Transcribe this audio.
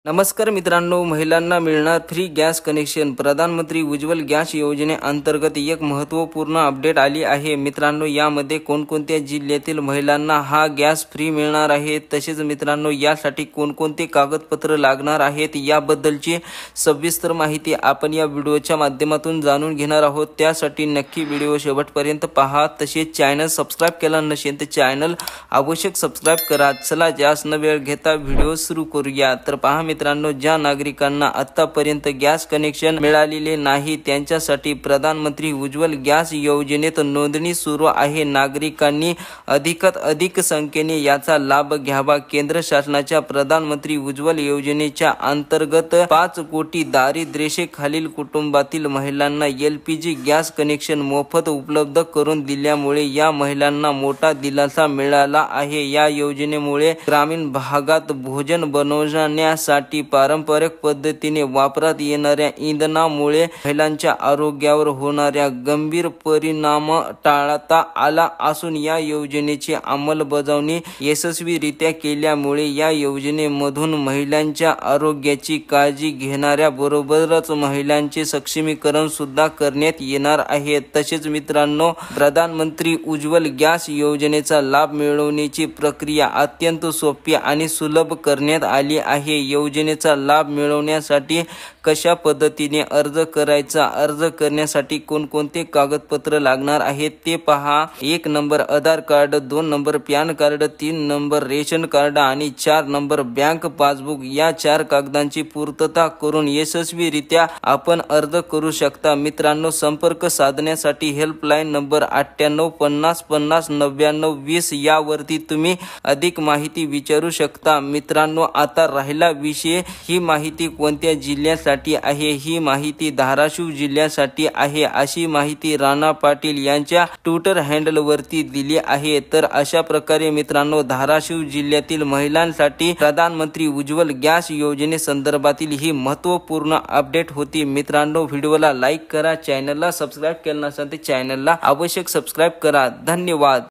नमस्कार मित्रांनो, महिलांना मिळणार फ्री गॅस कनेक्शन। प्रधानमंत्री उज्ज्वल गॅस योजनेअंतर्गत एक महत्त्वपूर्ण अपडेट आली आहे। मित्रांनो, यामध्ये कोणकोणत्या जिल्ह्यातील महिलांना हा गॅस फ्री मिळणार आहे, तसेच मित्रांनो यासाठी कोणकोणते कागदपत्र लागणार आहेत याबद्दलची सविस्तर माहिती आपण या व्हिडिओच्या माध्यमातून जाणून घेणार आहोत। त्यासाठी नक्की व्हिडिओ शेवटपर्यंत पहा। तसेच चॅनल सबस्क्राइब केला नसेल तर चॅनल आवश्यक सबस्क्राइब करा। चला जास्त न वेळ घेता व्हिडिओ सुरू करूया। तर पहा मित्रांनो, ज्या नागरिकांना आतापर्यंत गॅस कनेक्शन मिळालेले नाही त्यांच्यासाठी प्रधानमंत्री उज्ज्वल गॅस योजनेत नोंदणी सुरू आहे। नागरिकांनी अधिकात अधिक संख्येने याचा लाभ घ्यावा। केंद्र शासनाच्या प्रधानमंत्री उज्ज्वल योजनेच्या अंतर्गत 5 कोटी दारिद्र्यरेषेखालील कुटुंबातील महिलांना LPG गॅस कनेक्शन मोफत उपलब्ध करून दिल्यामुळे या महिलांना मोठा दिलासा मिळाला आहे। या योजनेमुळे ग्रामीण भागात भोजन बनवण्यासाठी पारंपरिक पद्धतीने वापरात येणाऱ्या इंधनामुळे महिलांच्या आरोग्यावर होणाऱ्या गंभीर परिणाम टाळता आला असून या योजनेची अंमलबजावणी यशस्वीरित्या केल्यामुळे या योजनेमधून महिलांच्या आरोग्याची काळजी घेणाऱ्या बरोबरच महिलांचे सक्षमीकरण सुद्धा करण्यात येणार आहे। तसेच मित्रांनो, प्रधानमंत्री उज्ज्वल गॅस योजनेचा लाभ मिळवण्याची प्रक्रिया अत्यंत सोपी आणि सुलभ करण्यात आली आहे। योजनेचा लाभ मिळवण्यासाठी कशा पद्धतीने अर्ज करायचा, अर्ज करण्यासाठी कोणकोणते कागदपत्र लागणार आहेत ते पहा। 1 number Aadhaar card, 2 number PAN card, 3 number ration card आणि 4 नंबर बँक पासबुक या 4 कागदांची पूर्तता करून यशस्वीरित्या आपण अर्ज करू शकता। मित्रांनो, संपर्क साधण्यासाठी हेल्पलाईन नंबर 98 50 50 99 20 यावरती तुम्ही अधिक माहिती विचारू शकता। मित्रांनो, आता राहिला विषय ही माहिती कोणत्या जिल्ह्यासाठी आहे, ही माहिती धाराशिव जिल्ह्यासाठी आहे अशी माहिती राणा पाटील यांच्या ट्विटर हँडल वरती दिली आहे। तर अशा प्रकारे मित्रांनो, धाराशिव जिल्ह्यातील महिलांसाठी प्रधानमंत्री उज्ज्वल गॅस योजनेसंदर्भातील ही महत्त्वपूर्ण अपडेट होती। मित्रांनो, व्हिडिओला लाईक करा, चॅनलला सबस्क्राइब केलं नसेल तर चॅनलला आवश्यक सबस्क्राइब करा। धन्यवाद।